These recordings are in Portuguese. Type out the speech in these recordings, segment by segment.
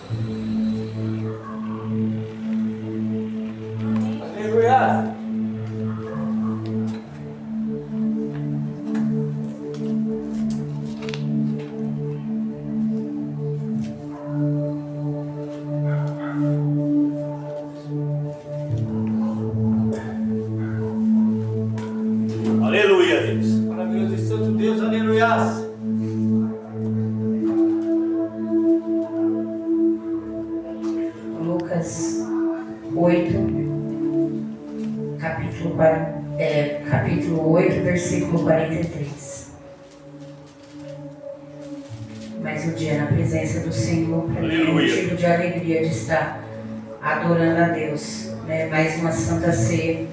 Aleluia. Aleluia, Deus. Maravilhoso e santo Deus, aleluia. Lucas 8, capítulo 8, versículo 43. Mais um dia na presença do Senhor, para mim é um motivo de alegria de estar adorando a Deus, né? Mais uma Santa Ceia.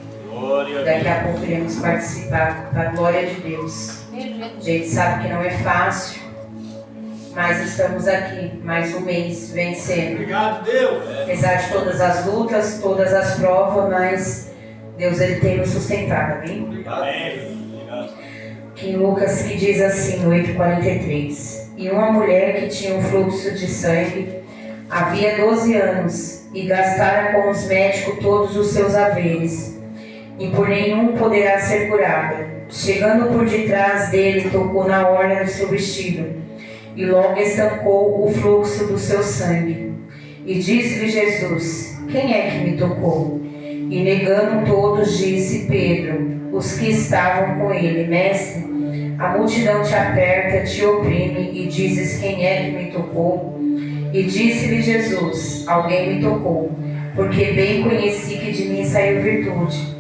Daqui a pouco iremos participar da glória de Deus. A gente sabe que não é fácil, mas estamos aqui mais um mês vencendo. Obrigado, Deus. Apesar de todas as lutas, todas as provas, mas Deus ele tem nos sustentado, amém? Amém. Que em Lucas que diz assim, no 8,43: E uma mulher que tinha um fluxo de sangue havia 12 anos e gastara com os médicos todos os seus haveres, e por nenhum poderá ser curada. Chegando por detrás dele, tocou na orla do seu vestido, e logo estancou o fluxo do seu sangue. E disse-lhe Jesus: Quem é que me tocou? E negando todos, disse Pedro, os que estavam com ele: Mestre, a multidão te aperta, te oprime, e dizes: Quem é que me tocou? E disse-lhe Jesus: Alguém me tocou, porque bem conheci que de mim saiu virtude.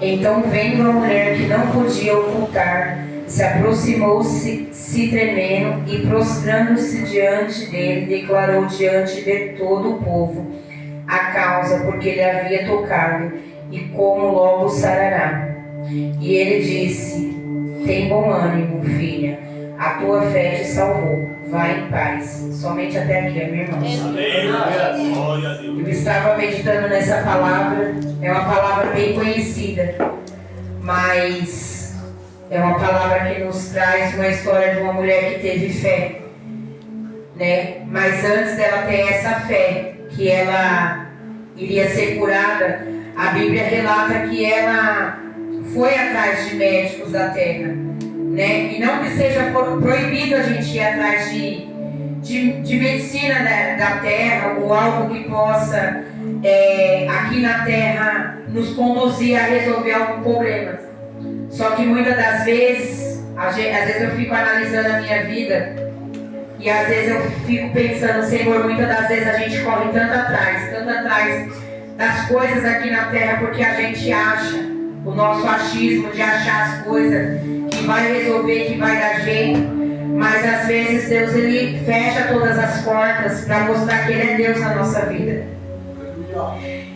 Então, vendo a mulher que não podia ocultar, se aproximou-se, se tremendo, e prostrando-se diante dele, declarou diante de todo o povo a causa porque ele havia tocado, e como logo sarará. E ele disse: Tem bom ânimo, filha, a tua fé te salvou. Vai em paz. Somente até aqui, minha irmã. Eu estava meditando nessa palavra. É uma palavra bem conhecida, mas é uma palavra que nos traz uma história de uma mulher que teve fé, né? Mas antes dela ter essa fé, que ela iria ser curada, a Bíblia relata que ela foi atrás de médicos da terra, né? E não que seja proibido a gente ir atrás de medicina da terra, ou algo que possa aqui na terra nos conduzir a resolver algum problema. Só que muitas das vezes, às vezes eu fico analisando a minha vida, e às vezes eu fico pensando: Senhor, muitas das vezes a gente corre tanto atrás das coisas aqui na terra, porque a gente acha, o nosso achismo de achar as coisas que vai resolver, que vai dar jeito, mas às vezes Deus ele fecha todas as portas para mostrar que Ele é Deus na nossa vida.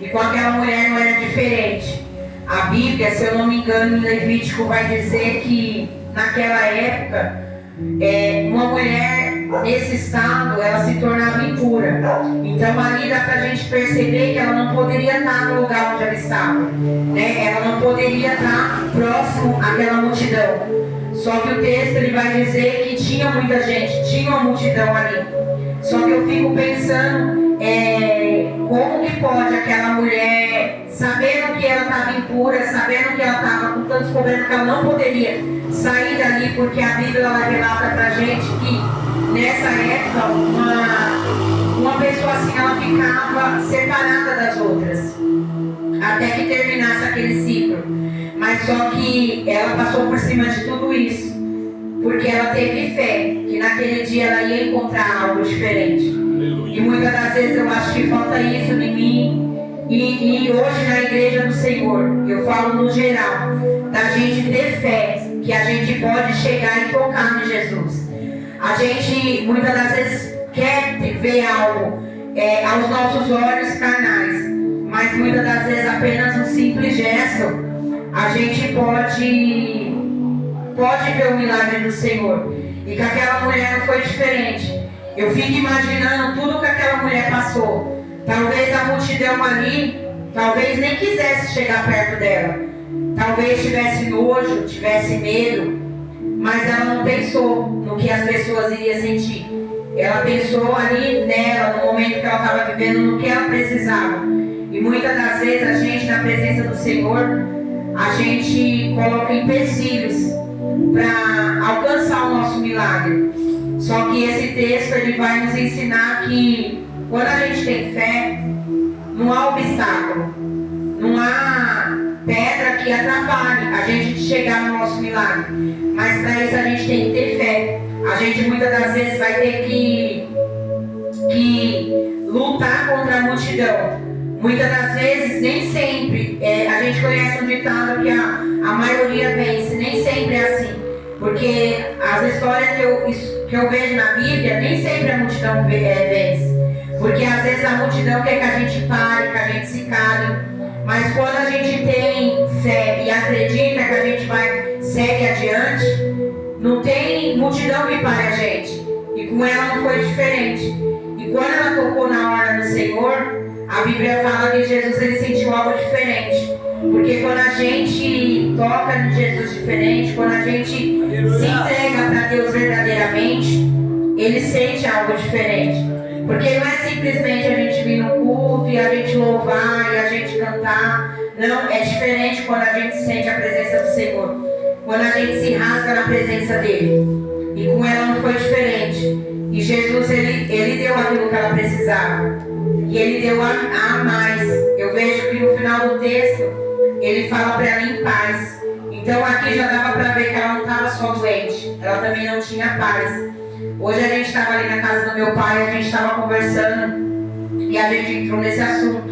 E com aquela mulher não era diferente. A Bíblia, se eu não me engano, em Levítico vai dizer que naquela época uma mulher nesse estado ela se tornava impura. Então ali dá pra gente perceber que ela não poderia estar no lugar onde ela estava, né? Ela não poderia estar próximo àquela multidão. Só que o texto ele vai dizer que tinha muita gente, tinha uma multidão ali. Só que eu fico pensando como que pode aquela mulher, sabendo que ela estava impura, sabendo que ela estava com tantos problemas, que ela não poderia sair dali, porque a Bíblia ela relata pra gente que nessa época uma pessoa assim ela ficava separada das outras até que terminasse aquele ciclo. Mas só que ela passou por cima de tudo isso porque ela teve fé que naquele dia ela ia encontrar algo diferente. E muitas das vezes eu acho que falta isso em mim e hoje na igreja do Senhor, eu falo no geral, da gente ter fé que a gente pode chegar e tocar em Jesus. A gente muitas das vezes quer ver algo aos nossos olhos carnais, mas muitas das vezes apenas um simples gesto a gente pode ver o milagre do Senhor. E que aquela mulher não foi diferente. Eu fico imaginando tudo que aquela mulher passou. Talvez a multidão ali, talvez nem quisesse chegar perto dela. Talvez tivesse nojo, tivesse medo. Mas ela não pensou no que as pessoas iriam sentir. Ela pensou ali nela, no momento que ela estava vivendo, no que ela precisava. E muitas das vezes a gente, na presença do Senhor, a gente coloca empecilhos para alcançar o nosso milagre. Só que esse texto ele vai nos ensinar que quando a gente tem fé, não há obstáculo, não há pedra que atrapalhe a gente chegar no nosso milagre. Mas para isso a gente tem que ter fé. A gente muitas das vezes vai ter que lutar contra a multidão. Muitas das vezes, nem sempre, a gente conhece um ditado que a maioria vence, nem sempre é assim. Porque as histórias que eu vejo na Bíblia, nem sempre a multidão vence. Porque às vezes a multidão quer que a gente pare, que a gente se cale. Mas quando a gente tem fé e acredita que a gente segue adiante, não tem multidão que pare a gente. E com ela não foi diferente. E quando ela tocou na hora do Senhor, a Bíblia fala que Jesus ele sentiu algo diferente. Porque quando a gente toca em Jesus diferente, quando a gente se entrega para Deus verdadeiramente, Ele sente algo diferente. Porque não é simplesmente a gente vir no culto e a gente louvar e a gente cantar. Não, é diferente quando a gente sente a presença do Senhor. Quando a gente se rasga na presença dEle. E com ela não foi diferente. E Jesus, ele deu aquilo que ela precisava. E Ele deu a mais. Eu vejo que no final do texto, Ele fala para ela em paz. Então aqui já dava para ver que ela não estava só doente. Ela também não tinha paz. Hoje a gente estava ali na casa do meu pai, a gente estava conversando e a gente entrou nesse assunto.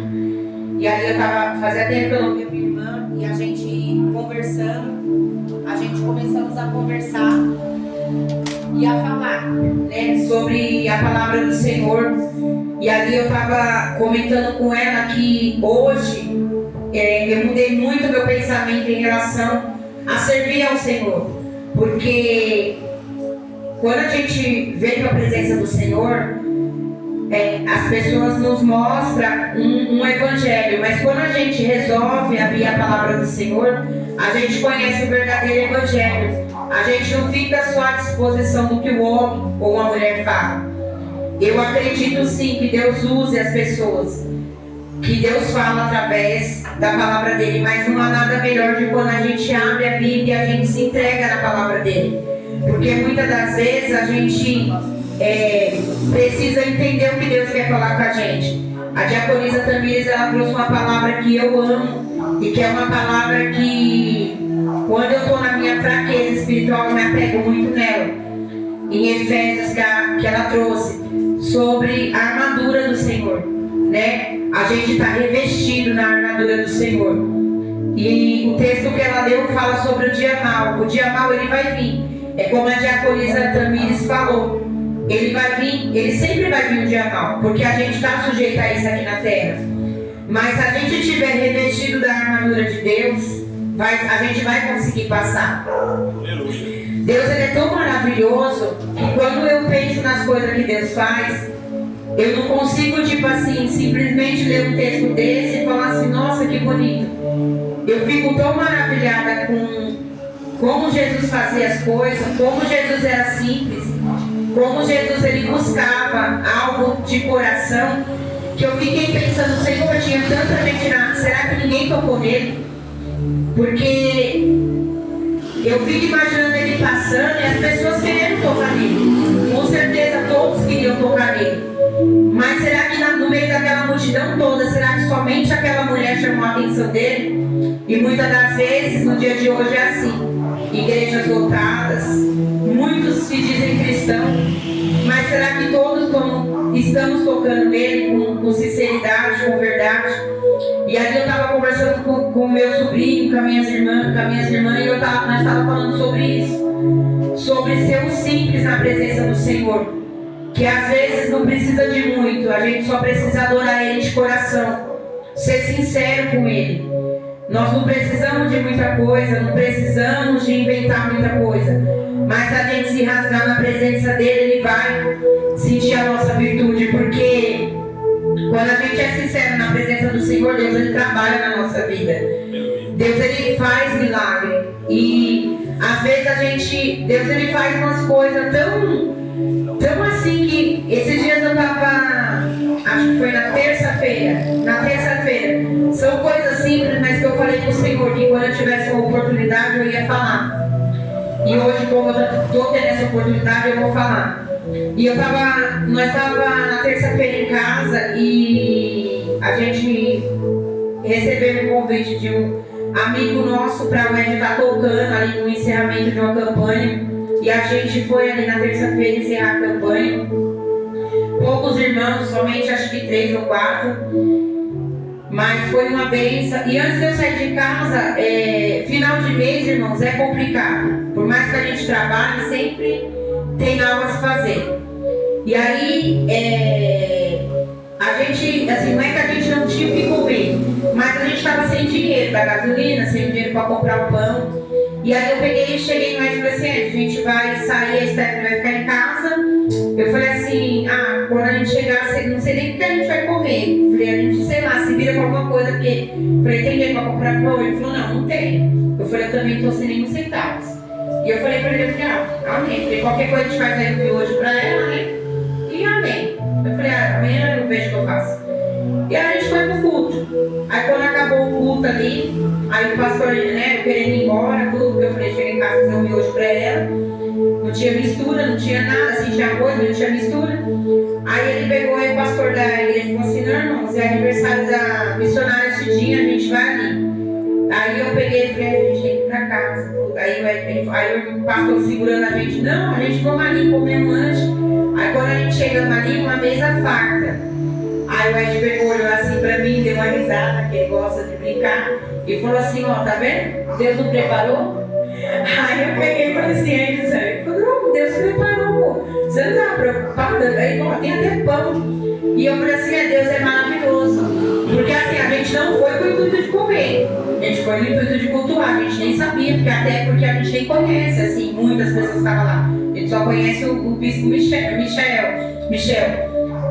E ali fazia tempo que eu não via minha irmã e a gente conversando, a gente começamos a conversar e a falar, né, sobre a palavra do Senhor. E ali eu estava comentando com ela que hoje eu mudei muito meu pensamento em relação a servir ao Senhor. Porque quando a gente vem para a presença do Senhor, as pessoas nos mostram um evangelho, mas quando a gente resolve abrir a palavra do Senhor, a gente conhece o verdadeiro evangelho. A gente não fica só à disposição do que o homem ou a mulher fala. Eu acredito sim que Deus use as pessoas, que Deus fala através da palavra dele, mas não há nada melhor de quando a gente abre a Bíblia e a gente se entrega na palavra dele. Porque muitas das vezes a gente precisa entender o que Deus quer falar com a gente. A diaconisa Tamires, ela trouxe uma palavra que eu amo e que é uma palavra que, quando eu estou na minha fraqueza espiritual, eu me apego muito nela. Em Efésios, que ela trouxe sobre a armadura do Senhor, né? A gente está revestido na armadura do Senhor. E o texto que ela leu fala sobre o dia mau. O dia mau ele vai vir. É como a diaconisa Tamires falou. Ele vai vir, ele sempre vai vir um dia mau, porque a gente está sujeito a isso aqui na terra. Mas se a gente estiver revestido da armadura de Deus, a gente vai conseguir passar. Deus ele é tão maravilhoso que quando eu penso nas coisas que Deus faz, eu não consigo, tipo assim, simplesmente ler um texto desse e falar assim, nossa, que bonito. Eu fico tão maravilhada com como Jesus fazia as coisas, como Jesus era simples, como Jesus ele buscava algo de coração, que eu fiquei pensando, Senhor, tinha tanta gente será que ninguém tocou nele? Porque eu fico imaginando ele passando e as pessoas querendo tocar nele. Com certeza todos queriam tocar nele. Mas será que no meio daquela multidão toda, será que somente aquela mulher chamou a atenção dele? E muitas das vezes, no dia de hoje é assim. Igrejas lotadas, muitos se dizem cristãos, mas será que todos estamos tocando nele com sinceridade, com verdade? E ali eu estava conversando com o meu sobrinho, com as minhas irmãs, e nós estávamos falando sobre isso, sobre ser um simples na presença do Senhor, que às vezes não precisa de muito, a gente só precisa adorar Ele de coração, ser sincero com Ele. Nós não precisamos de muita coisa, não precisamos de inventar muita coisa, mas se a gente se rasgar na presença dele, ele vai sentir a nossa virtude, porque quando a gente é sincero na presença do Senhor, Deus ele trabalha na nossa vida. Deus ele faz milagre. E às vezes Deus ele faz umas coisas tão assim que esses dias eu estava, acho que Na terça-feira. São coisas simples, mas que eu falei pro Senhor que quando eu tivesse uma oportunidade eu ia falar. E hoje, como eu estou tendo essa oportunidade, eu vou falar. E nós estávamos na terça-feira em casa e a gente recebeu um convite de um amigo nosso para o Ed estar tocando ali no encerramento de uma campanha. E a gente foi ali na terça-feira encerrar a campanha. Poucos irmãos, somente acho que 3 ou 4. Mas foi uma bênção. E antes de eu sair de casa, final de mês, irmãos, é complicado. Por mais que a gente trabalhe, sempre tem algo a se fazer. E aí, a gente, assim, não é que a gente não tinha o que comer, mas a gente estava sem dinheiro da gasolina, sem dinheiro para comprar o pão. E aí eu peguei e cheguei no médico e falei assim, a gente vai sair, a Stephanie vai ficar em casa. Eu falei assim, quando a gente chegar, não sei nem o que a gente vai comer. Eu falei, a gente, sei lá, se vira com alguma coisa, porque eu falei, tem dinheiro para comprar pão? Ele falou, não tem. Eu falei, eu também estou sem nenhum centavos. E eu falei para ele, eu falei, amém. Eu falei, qualquer coisa a gente faz aí de hoje para ela, né? E amém. Eu falei, amanhã eu vejo o que eu faço. E aí a gente foi pro culto. Aí quando acabou o culto ali, aí o pastor, né, querendo ir embora, tudo, porque eu falei, cheguei em casa, fazer um miojo pra ela. Não tinha mistura, não tinha nada, assim, tinha arroz, não tinha mistura. Aí ele pegou aí o pastor da igreja e falou assim, não, irmãos, é aniversário da missionária esse dia, a gente vai ali. Aí eu peguei e falei, a gente tem que ir pra casa. Aí o pastor segurando a gente, não, a gente vamos ali comer um lanche. Aí quando a gente chegamos ali, uma mesa farta. Aí o Ed pegou, olhou assim pra mim, deu uma risada, que ele gosta de brincar, e falou assim, ó, tá vendo? Deus não preparou? Aí eu peguei e falei assim, ele falou, Deus preparou, pô. Você não estava preocupado? Aí falou, tem até pão. E eu falei assim, Deus é maravilhoso. Porque assim, a gente não foi com o intuito de comer. A gente foi no intuito de cultuar, a gente nem sabia, porque a gente nem conhece, assim, muitas pessoas estavam lá. A gente só conhece o bispo Michel.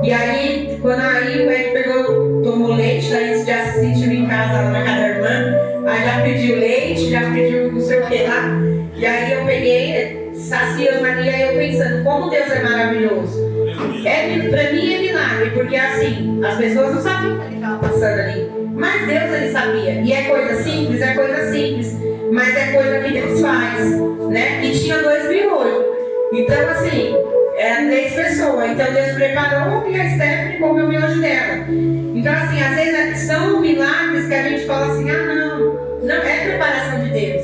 E aí, quando o Ed pegou, tomou leite, daí já se sentiu em casa lá na casa da irmã, aí já pediu leite, já pediu não sei o que lá. E aí eu peguei, saciando ali, aí eu pensando, como Deus é maravilhoso. Pra mim é milagre, porque assim, as pessoas não sabiam o que ele estava passando ali. Mas Deus, ele sabia. E é coisa simples, mas é coisa que Deus faz, né? E tinha 2 miolhos. Então assim, eram 3 pessoas. Então Deus preparou e a Stephanie comeu o miojo dela. Então assim, às vezes são milagres que a gente fala assim, não é preparação de Deus.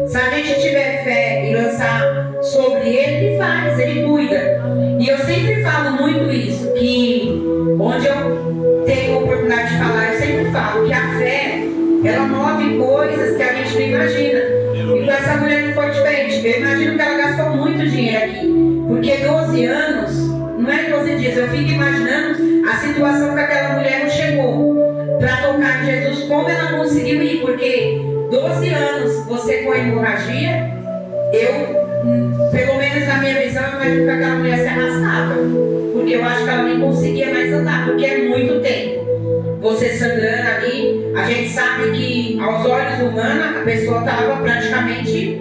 Se a gente tiver fé e lançar sobre ele faz, ele cuida. E eu sempre falo muito isso, que onde eu tenho a oportunidade de falar, eu sempre falo que a fé, ela move coisas que a gente não imagina. E com essa mulher não foi diferente. Eu imagino que ela gastou muito dinheiro aqui. Porque 12 anos, não é 12 dias, eu fico imaginando a situação que aquela mulher não chegou para tocar em Jesus, como ela conseguiu ir, porque 12 anos você com a hemorragia, pelo menos na minha visão, eu imagino que aquela mulher se arrastava, porque eu acho que ela nem conseguia mais andar, porque é muito tempo. Você sangrando ali, a gente sabe que aos olhos humanos a pessoa estava praticamente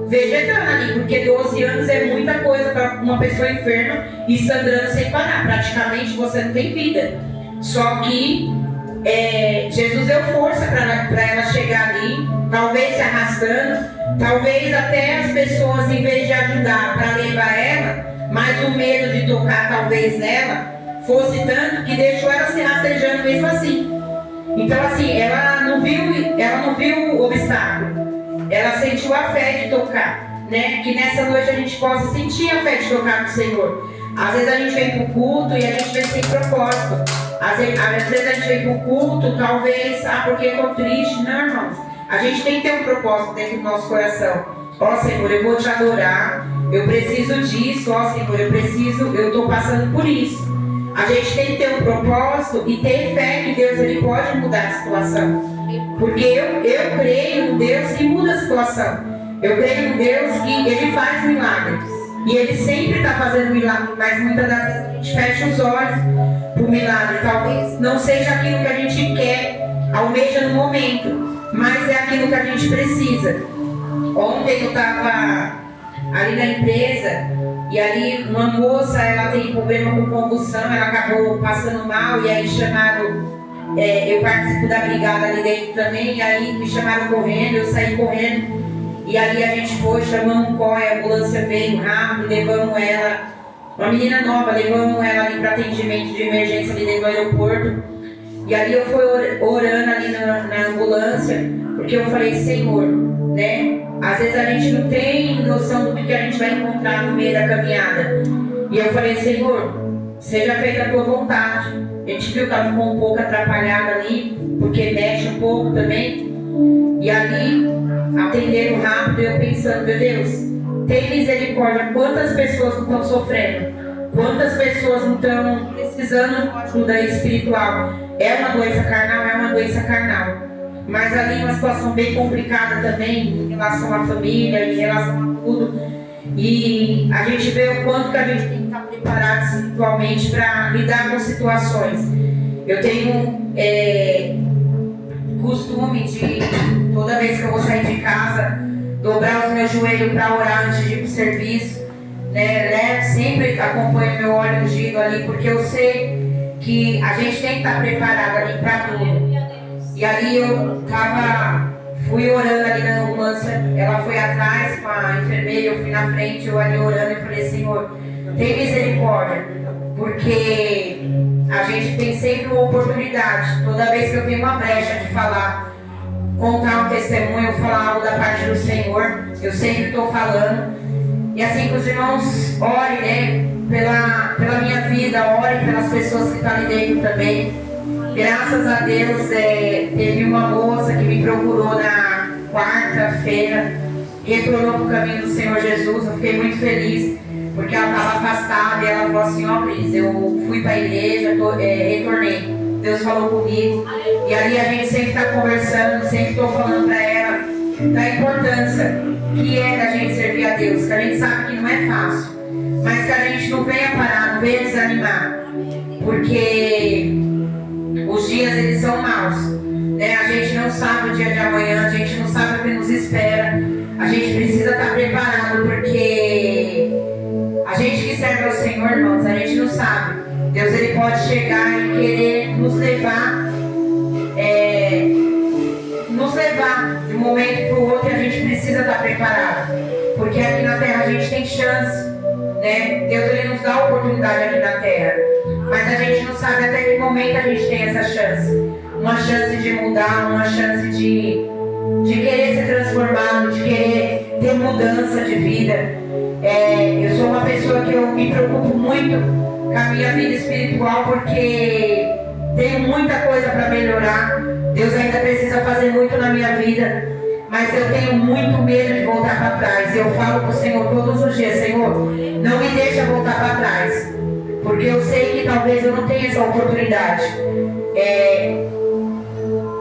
vegetando ali, porque 12 anos é muita coisa para uma pessoa enferma e sangrando sem parar, praticamente você não tem vida. Só que Jesus deu força para ela chegar ali, talvez se arrastando, talvez até as pessoas, em vez de ajudar para levar ela, mas o medo de tocar talvez nela fosse tanto que deixou ela se rastejando mesmo assim. Então assim, ela não viu o obstáculo, ela sentiu a fé de tocar, né? Que nessa noite a gente possa sentir a fé de tocar no Senhor. Às vezes a gente vem para o culto e a gente vem sem propósito. Às vezes a gente vem para o culto, talvez, porque eu estou triste. Não, irmãos. A gente tem que ter um propósito dentro do nosso coração. Ó Senhor, eu vou te adorar. Eu preciso disso. Ó Senhor, eu estou passando por isso. A gente tem que ter um propósito e ter fé que Deus ele pode mudar a situação. Porque eu creio no Deus que muda a situação. Eu creio no Deus que ele faz milagres. E ele sempre está fazendo milagre, mas muitas das vezes a gente fecha os olhos para o milagre. Talvez não seja aquilo que a gente quer, almeja no momento, mas é aquilo que a gente precisa. Ontem eu estava ali na empresa e ali uma moça, ela tem problema com convulsão, ela acabou passando mal e aí chamaram eu participo da brigada ali dentro também, e aí me chamaram correndo, eu saí correndo, e ali a gente foi, chamamos um COI, a ambulância veio rápido, levamos ela, uma menina nova, levamos ela ali para atendimento de emergência ali dentro do aeroporto, e ali eu fui orando ali na ambulância, porque eu falei, Senhor, né, às vezes a gente não tem noção do que a gente vai encontrar no meio da caminhada, e eu falei, Senhor, seja feita a tua vontade. A gente viu que ela ficou um pouco atrapalhada ali, porque mexe um pouco também. E ali, atenderam rápido, eu pensando, meu Deus, tem misericórdia. Quantas pessoas não estão sofrendo? Quantas pessoas não estão precisando de ajuda espiritual? É uma doença carnal. Mas ali uma situação bem complicada também, em relação à família, em relação a tudo. E a gente vê o quanto que a gente tem que estar preparado espiritualmente para lidar com situações. Eu tenho costume de, toda vez que eu vou sair de casa, dobrar os meus joelhos para orar antes de ir para o serviço. Né? Sempre acompanho meu óleo ungido ali, porque eu sei que a gente tem que estar preparado ali para tudo. E ali eu fui orando ali na ambulância, ela foi atrás com a enfermeira, eu fui na frente, eu ali orando e falei, Senhor, tem misericórdia, porque a gente tem sempre uma oportunidade, toda vez que eu tenho uma brecha de falar, contar um testemunho, falar algo da parte do Senhor, eu sempre estou falando, e assim que os irmãos orem, né, pela minha vida, orem pelas pessoas que estão ali dentro também. Graças a Deus, teve uma moça que me procurou na quarta-feira, retornou para o caminho do Senhor Jesus. Eu fiquei muito feliz, porque ela estava afastada e ela falou assim, ó Cris, eu fui para a igreja, retornei, Deus falou comigo, e ali a gente sempre está conversando, sempre estou falando para ela da importância que é da gente servir a Deus, que a gente sabe que não é fácil, mas que a gente não venha parar, não venha desanimar, porque os dias eles são maus, né? A gente não sabe o dia de amanhã, a gente não sabe o que nos espera. A gente precisa estar preparado, porque a gente que serve ao Senhor, irmãos, a gente não sabe. Deus ele pode chegar e querer nos levar de um momento para o outro, e a gente precisa estar preparado, porque aqui na terra a gente tem chance, né? Deus ele nos dá oportunidade aqui na terra, mas a gente não sabe até que momento a gente tem essa chance. Uma chance de mudar, uma chance de querer ser transformado, de querer ter mudança de vida. Eu sou uma pessoa que eu me preocupo muito com a minha vida espiritual, porque tenho muita coisa para melhorar. Deus ainda precisa fazer muito na minha vida, mas eu tenho muito medo de voltar para trás. Eu falo para o Senhor todos os dias, Senhor, não me deixa voltar para trás, porque eu sei que talvez eu não tenha essa oportunidade.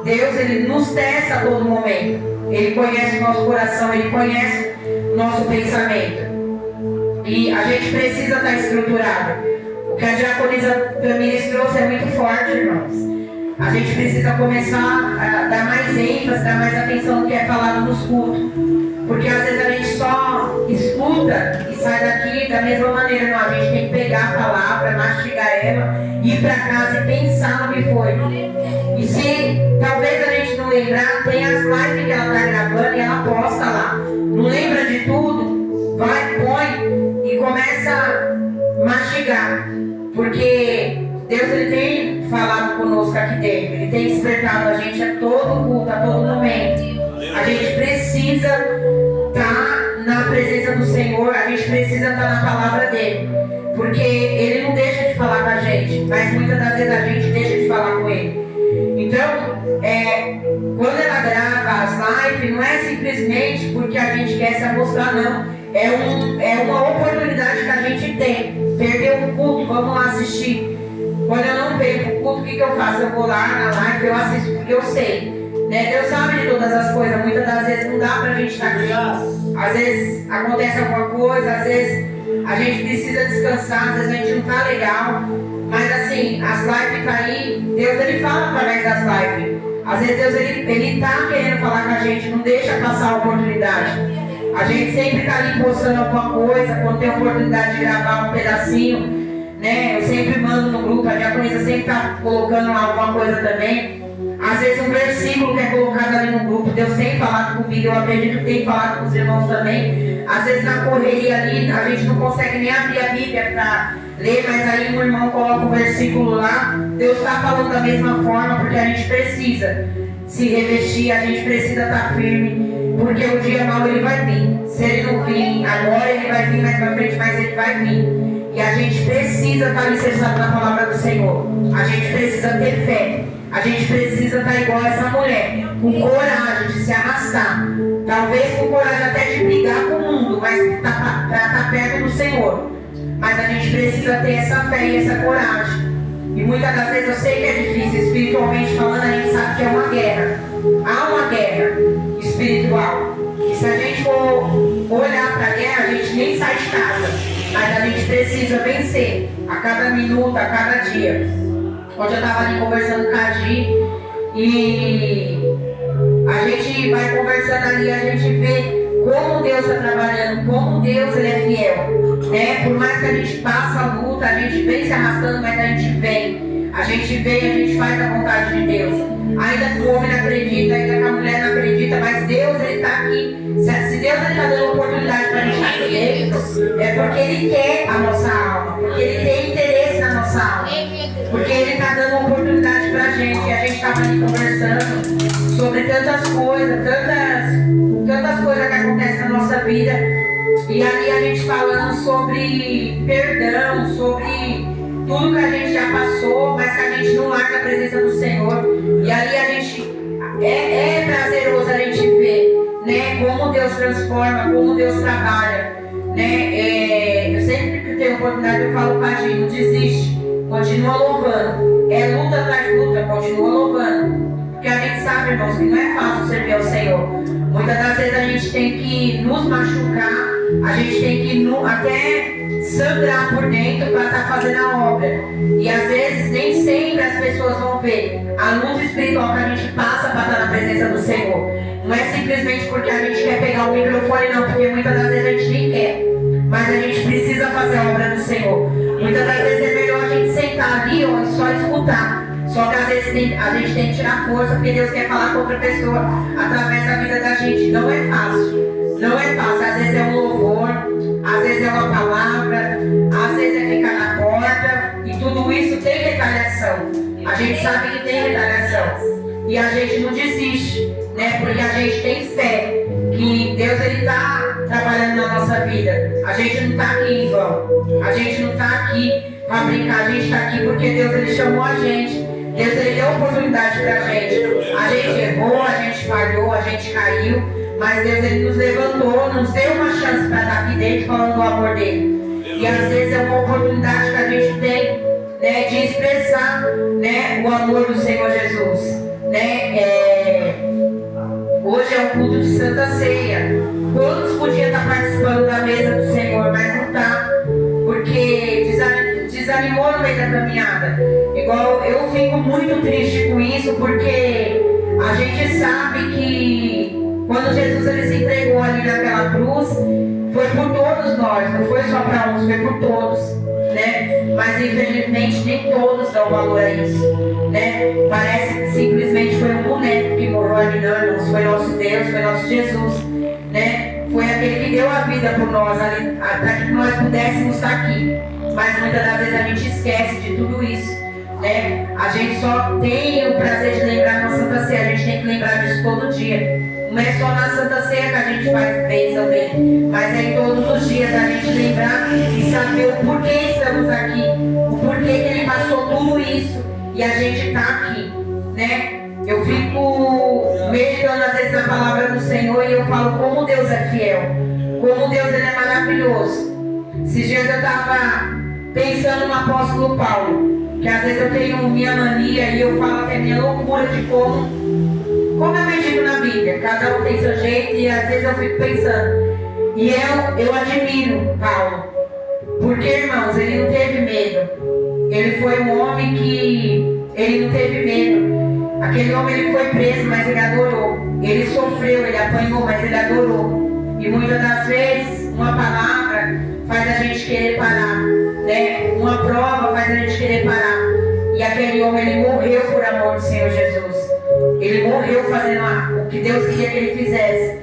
Deus ele nos testa a todo momento. Ele conhece o nosso coração, ele conhece o nosso pensamento, e a gente precisa estar estruturado. O que a diaconisa Tamires trouxe é muito forte, irmãos. A gente precisa começar a dar mais ênfase, dar mais atenção no que é falado nos cultos, porque às vezes a gente só escuta e sai daqui da mesma maneira. Não, a gente tem que pegar a palavra, mastigar ela, ir para casa e pensar no que foi. E se talvez a gente não lembrar, tem as lives que ela está gravando e ela posta lá. Não lembra de tudo? Vai, põe e começa a mastigar, porque Deus ele tem falado conosco aqui dentro, ele tem despertado a gente a todo culto, a todo momento. A gente precisa estar na presença do Senhor, a gente precisa estar na palavra dele, porque ele não deixa de falar com a gente, mas muitas das vezes a gente deixa de falar com ele. Então, quando ela grava as lives, não é simplesmente porque a gente quer se amostrar, não. É uma oportunidade que a gente tem. Perdeu um culto, vamos lá assistir. Quando eu não venho pro culto, o que eu faço? Eu vou lá na live, eu assisto, porque eu sei, né? Deus sabe de todas as coisas. Muitas das vezes não dá pra gente estar aqui. Às vezes acontece alguma coisa, às vezes a gente precisa descansar, às vezes a gente não tá legal. Mas assim, as lives tá aí, Deus ele fala através das lives. Às vezes Deus ele tá querendo falar com a gente, não deixa passar a oportunidade. A gente sempre tá ali postando alguma coisa, quando tem a oportunidade de gravar um pedacinho. né? Eu sempre mando no grupo, a diaconisa sempre está colocando lá alguma coisa também. Às vezes um versículo que é colocado ali no grupo, Deus tem falado comigo, eu acredito que tem falado com os irmãos também. Às vezes na correria ali, a gente não consegue nem abrir a Bíblia para ler, mas aí um irmão coloca o versículo lá. Deus está falando da mesma forma, porque a gente precisa se revestir, a gente precisa estar firme, porque o dia mau ele vai vir. Se ele não vir agora, ele vai vir mais para frente, mas ele vai vir. E a gente precisa estar alicerçado na palavra do Senhor. A gente precisa ter fé. A gente precisa estar igual a essa mulher, com coragem de se arrastar. Talvez com coragem até de brigar com o mundo, mas para estar perto do Senhor. Mas a gente precisa ter essa fé e essa coragem. E muitas das vezes eu sei que é difícil, espiritualmente falando, a gente sabe que é uma guerra. Há uma guerra espiritual. E se a gente for olhar para a guerra, a gente nem sai de casa. Mas a gente precisa vencer a cada minuto, a cada dia. Ontem eu estava ali conversando com a Gi e a gente vai conversando ali, a gente vê como Deus está trabalhando, como Deus ele é fiel, né? Por mais que a gente passe a luta, a gente vem se arrastando, mas a gente vem, a gente faz a vontade de Deus. Ainda que o homem não acredita, ainda que a mulher não acredita, mas Deus ele está aqui. Se Deus está dando oportunidade para a gente estar aqui dentro, é porque Ele quer a nossa alma, porque Ele tem interesse na nossa alma, porque Ele está dando uma oportunidade para a gente. E a gente estava ali conversando sobre tantas coisas que acontecem na nossa vida. E ali a gente falando sobre perdão, sobre tudo que a gente já passou, mas que a gente não larga a presença do Senhor. E ali a gente é prazeroso a gente ver, né, como Deus transforma, como Deus trabalha, né? Eu sempre que tenho oportunidade eu falo para a gente, não desiste, continua louvando. É luta atrás de luta, continua louvando. Porque a gente sabe, irmãos, que não é fácil servir ao Senhor. Muitas das vezes a gente tem que nos machucar, a gente tem que até sangrar por dentro para estar fazendo a obra. E às vezes nem sempre as pessoas vão ver a luta espiritual que a gente passa para estar na presença do Senhor. Não é simplesmente porque a gente quer pegar o microfone, não, porque muitas das vezes a gente nem quer. Mas a gente precisa fazer a obra do Senhor. Muitas das vezes é melhor a gente sentar ali ó, e só escutar. Só que às vezes a gente tem que tirar força, porque Deus quer falar com outra pessoa através da vida da gente. Não é fácil. Não é fácil. Às vezes é um louvor, às vezes é uma palavra, às vezes é ficar na porta. E tudo isso tem retaliação. A gente sabe que tem retaliação. E a gente não desiste, né? Porque a gente tem fé que Deus ele está trabalhando na nossa vida. A gente não está aqui em vão. A gente não está aqui para brincar. A gente está aqui porque Deus ele chamou a gente. Deus ele deu oportunidade para a gente. A gente errou, a gente falhou, a gente caiu. Mas Deus ele nos levantou, nos deu uma chance para estar aqui dentro falando do amor dele. E às vezes é uma oportunidade que a gente tem, né, de expressar, né, o amor do Senhor Jesus. Né? Hoje é um culto de Santa Ceia. Quantos podiam estar participando da mesa do Senhor, mas não está, porque desanimou no meio da caminhada. Igual eu fico muito triste com isso, porque a gente sabe que quando Jesus ele se entregou ali naquela cruz, foi por todos nós, não foi só para uns, foi por todos, né? Mas infelizmente nem todos dão valor a isso, né? Parece que simplesmente foi um boneco que morreu ali, não, irmãos, foi nosso Deus, foi nosso Jesus, né? Foi aquele que deu a vida por nós, para que nós pudéssemos estar aqui. Mas muitas das vezes a gente esquece de tudo isso, né? A gente só tem o prazer de lembrar na Santa Ceia, a gente tem que lembrar disso todo dia. Não é só na Santa Ceia que a gente faz bênção dele, mas é em todos os dias a gente lembrar e saber o porquê estamos aqui, o porquê que ele passou tudo isso e a gente está aqui, né? Eu fico meditando às vezes na palavra do Senhor e eu falo como Deus é fiel, como Deus ele é maravilhoso. Esses dias eu estava pensando no apóstolo Paulo, que às vezes eu tenho minha mania e eu falo que é minha loucura de como eu medito na Bíblia. Cada um tem seu jeito e às vezes eu fico pensando. E eu admiro Paulo, porque, irmãos, ele não teve medo. Ele foi um homem que ele não teve medo. Aquele homem ele foi preso, mas ele adorou. Ele sofreu, ele apanhou, mas ele adorou. E muitas das vezes uma palavra faz a gente querer parar. né, uma prova faz a gente querer parar. E aquele homem, ele morreu por amor do Senhor Jesus. Ele morreu fazendo o que Deus queria que ele fizesse.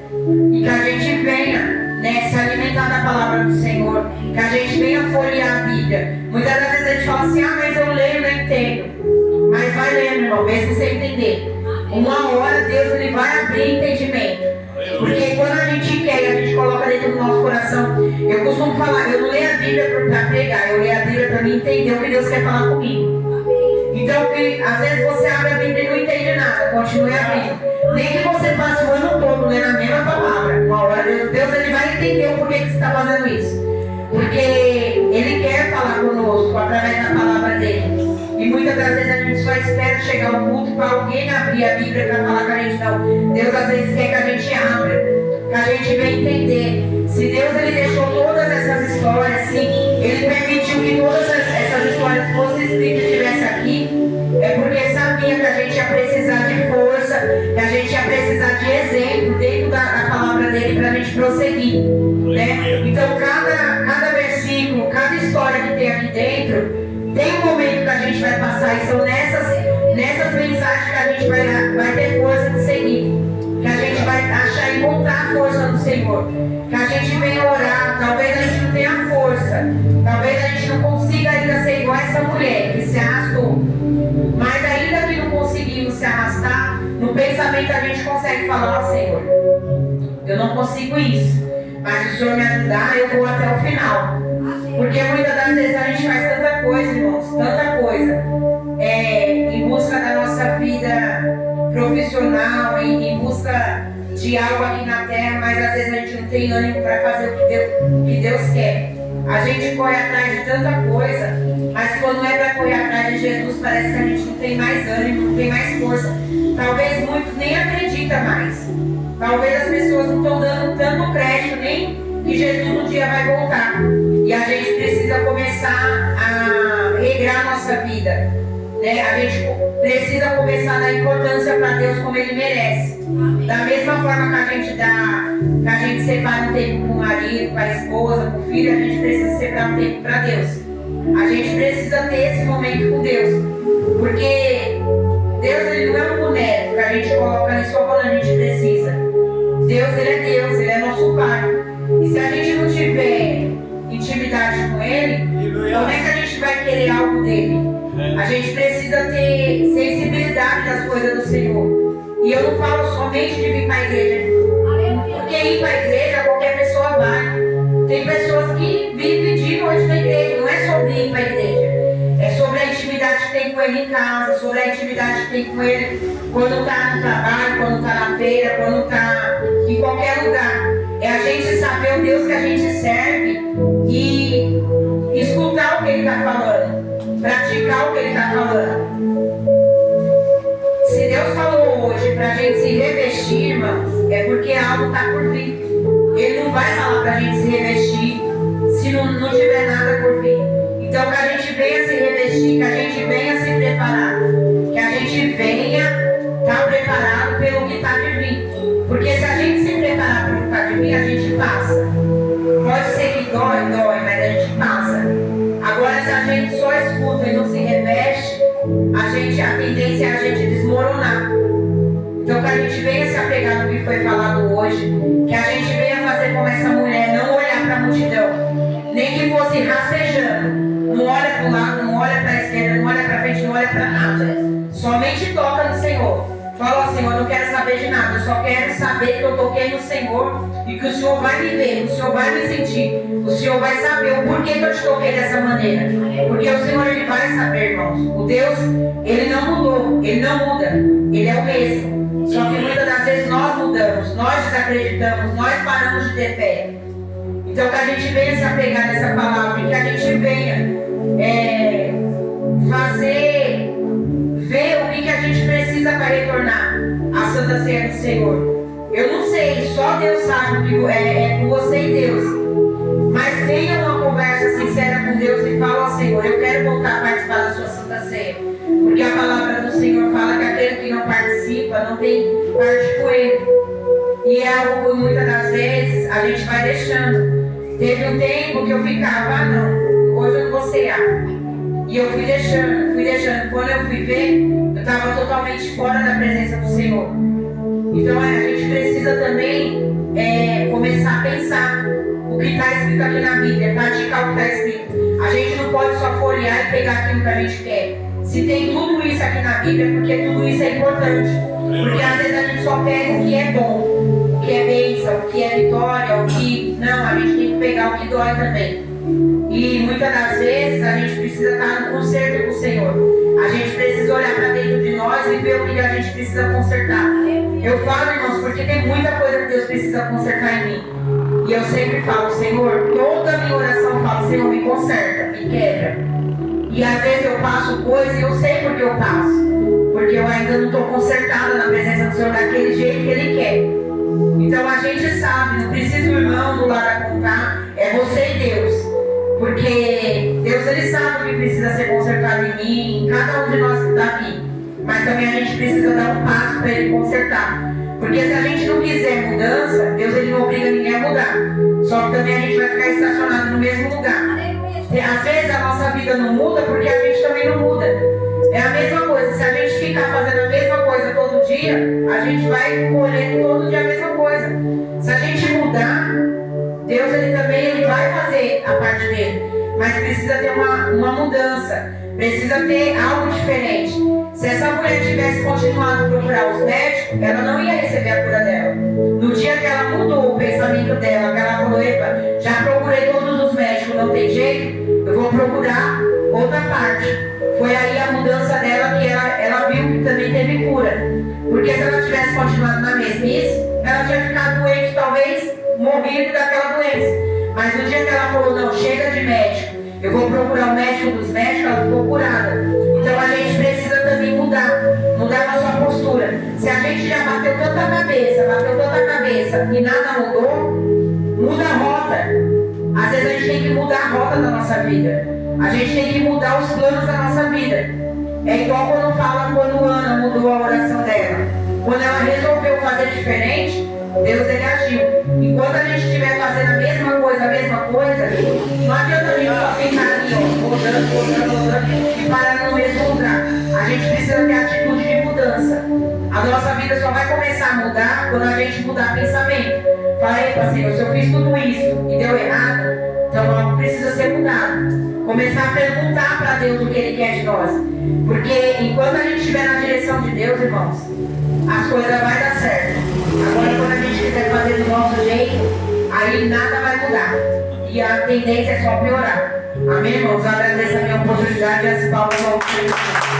E que a gente venha, né, se alimentar da palavra do Senhor. Que a gente venha folhear a Bíblia. Muitas das vezes a gente fala assim, mas eu leio e não entendo. Mas vai lendo, irmão, mesmo sem entender. Uma hora Deus ele vai abrir entendimento. Porque quando a gente quer e a gente coloca dentro do nosso coração, eu costumo falar, eu não leio a Bíblia para pregar, eu leio a Bíblia para mim entender o que Deus quer falar comigo. Então, às vezes você abre a Bíblia e não entende nada, continue abrindo. Nem que você passe o ano todo lendo a mesma palavra. Uma hora Deus ele vai entender o porquê que você está fazendo isso. Porque Ele quer falar conosco através da palavra dele. E muitas das vezes a gente só espera chegar ao culto para alguém abrir a Bíblia para falar com a gente. Não, Deus às vezes quer que a gente abra, que a gente venha entender. Se Deus ele deixou todas essas histórias, sim, Ele permitiu que todas essas histórias fossem escritas e estivessem aqui, é porque sabia que a gente ia precisar de força, que a gente ia precisar de exemplo dentro da palavra dele para a gente prosseguir. Né? Então cada versículo, cada história que tem aqui dentro, tem um momento que a gente vai passar e são nessas mensagens que a gente vai ter força de seguir. Que a gente vai achar e encontrar a força no Senhor. Que a gente venha orar. Talvez a gente não tenha força. Talvez a gente não consiga ainda ser igual essa mulher que se arrastou. Mas ainda que não conseguimos se arrastar, no pensamento a gente consegue falar, ó Senhor, eu não consigo isso. Mas se o Senhor me ajudar, eu vou até o final. Porque muitas das vezes a gente faz tanta coisa, irmãos, tanta coisa, em busca da nossa vida profissional, em busca de algo aqui na terra, mas às vezes a gente não tem ânimo para fazer o que Deus quer. A gente corre atrás de tanta coisa, mas quando é para correr atrás de Jesus, parece que a gente não tem mais ânimo, não tem mais força. Talvez muitos nem acreditam mais. Talvez as pessoas não estão dando tanto crédito nem que Jesus um dia vai voltar. E a gente precisa começar a regrar a nossa vida. Né? A gente precisa começar a dar importância para Deus como Ele merece. Da mesma forma que a gente separa um tempo com o marido, com a esposa, com o filho, a gente precisa separar um tempo para Deus. A gente precisa ter esse momento com Deus. Porque Deus ele não é um boneco que a gente coloca ali só quando a gente precisa. Deus, Ele é nosso Pai. E se a gente não tiver intimidade com Ele, como é que a gente vai querer algo dele? A gente precisa ter sensibilidade das coisas do Senhor. E eu não falo somente de vir para a igreja, porque ir para a igreja qualquer pessoa vai. Tem pessoas que vivem de noite na igreja, não é sobre ir para a igreja. É sobre a intimidade que tem com Ele em casa, sobre a intimidade que tem com Ele quando está no trabalho, quando está na feira, quando está em qualquer lugar. É a gente saber o Deus que a gente serve e escutar o que Ele está falando, praticar o que Ele está falando. Se Deus falou hoje para a gente se revestir, irmãos, é porque algo está por vir. Ele não vai falar para a gente se revestir se não tiver nada por vir. Então que a gente venha se revestir, que a gente venha se preparar, que a gente venha estar preparado pelo que está de vir. Porque se a gente se preparar pelo que está de vir, a gente passa. Pode ser que dói, mas a gente passa. Agora se a gente só escuta e não se reveste, a tendência é a gente desmoronar. Então que a gente venha se apegar no que foi falado hoje, que a gente venha fazer como essa mulher, não olhar para a multidão, nem que fosse rastejando. Não olha para o lado, não olha para a esquerda, não olha para frente, não olha para nada. Somente toca no Senhor. Fala, Senhor, eu não quero saber de nada, eu só quero saber que eu toquei no Senhor e que o Senhor vai me ver, o Senhor vai me sentir, o Senhor vai saber o porquê que eu te toquei dessa maneira. Porque o Senhor, Ele vai saber, irmãos. O Deus, Ele não mudou, Ele não muda, Ele é o mesmo. Só que muitas das vezes nós mudamos, nós desacreditamos, nós paramos de ter fé. Então que a gente venha se apegar nessa palavra e que a gente venha ver o que a gente precisa para retornar à Santa Ceia do Senhor. Eu não sei, só Deus sabe o que é com você e Deus. Mas tenha uma conversa sincera com Deus e fala ao Senhor, eu quero voltar a participar da sua Santa Ceia. Porque a palavra do Senhor fala que aquele que não participa não tem parte com Ele. E é algo que muitas das vezes a gente vai deixando. Teve um tempo que eu ficava, não, hoje eu não vou ceiar. E eu fui deixando. Quando eu fui ver, eu estava totalmente fora da presença do Senhor. Então a gente precisa também começar a pensar o que está escrito aqui na Bíblia, praticar o que está escrito. A gente não pode só folhear e pegar aquilo que a gente quer. Se tem tudo isso aqui na Bíblia, é porque tudo isso é importante. Porque às vezes a gente só pega o que é bom, o que é bênção, o que é vitória, o que... Não, a gente tem que pegar o que dói também. E muitas das vezes a gente precisa estar no conserto com o Senhor. A gente precisa olhar para dentro de nós e ver o que a gente precisa consertar. Eu falo, irmãos, porque tem muita coisa que Deus precisa consertar em mim. E eu sempre falo, Senhor, toda a minha oração eu falo, Senhor, me conserta, me quebra. E às vezes eu passo coisa e eu sei porque eu passo. Porque eu ainda não estou consertada na presença do Senhor daquele jeito que Ele quer. Então a gente sabe, não precisa o irmão do lado contar, é você e Deus. Porque Deus, Ele sabe o que precisa ser consertado em mim, em cada um de nós que está aqui. Mas também a gente precisa dar um passo para Ele consertar. Porque se a gente não quiser mudança, Deus, Ele não obriga ninguém a mudar. Só que também a gente vai ficar estacionado no mesmo lugar. E às vezes a nossa vida não muda porque a gente também não muda. É a mesma coisa, se a gente ficar fazendo a mesma coisa todo dia, a gente vai colhendo todo dia a mesma coisa. Se a gente mudar, Deus, Ele vai fazer a parte dele. Mas precisa ter uma mudança, precisa ter algo diferente. Se essa mulher tivesse continuado a procurar os médicos, ela não ia receber a cura dela. No dia que ela mudou o pensamento dela, que ela falou, epa, já procurei todos os médicos, não tem jeito, eu vou procurar outra parte. Foi aí a mudança dela que ela viu que também teve cura. Porque se ela tivesse continuado na mesmice, ela tinha ficado doente, talvez morrido daquela doença. Mas no dia que ela falou, não, chega de médico, eu vou procurar o médico dos médicos, ela ficou curada. Então a gente precisa também mudar a nossa postura. Se a gente já bateu tanta cabeça e nada mudou, muda a rota. Às vezes a gente tem que mudar a rota da nossa vida. A gente tem que mudar os planos da nossa vida. É igual quando Ana mudou a oração dela. Quando ela resolveu fazer diferente, Deus, Ele agiu. Enquanto a gente estiver fazendo a mesma coisa, não adianta a gente só ficar ali, rodando e parar no mesmo lugar. A gente precisa ter atitude de mudança. A nossa vida só vai começar a mudar quando a gente mudar pensamento. Fala, epa, Senhor, se eu fiz tudo isso e deu errado, então algo precisa ser mudado. Começar a perguntar para Deus o que Ele quer de nós. Porque enquanto a gente estiver na direção de Deus, irmãos, as coisas vão dar certo. Agora, quando a gente quiser fazer do nosso jeito, aí nada vai mudar. E a tendência é só piorar. Amém, irmãos? Agradeço a minha oportunidade e as palmas ao Senhor.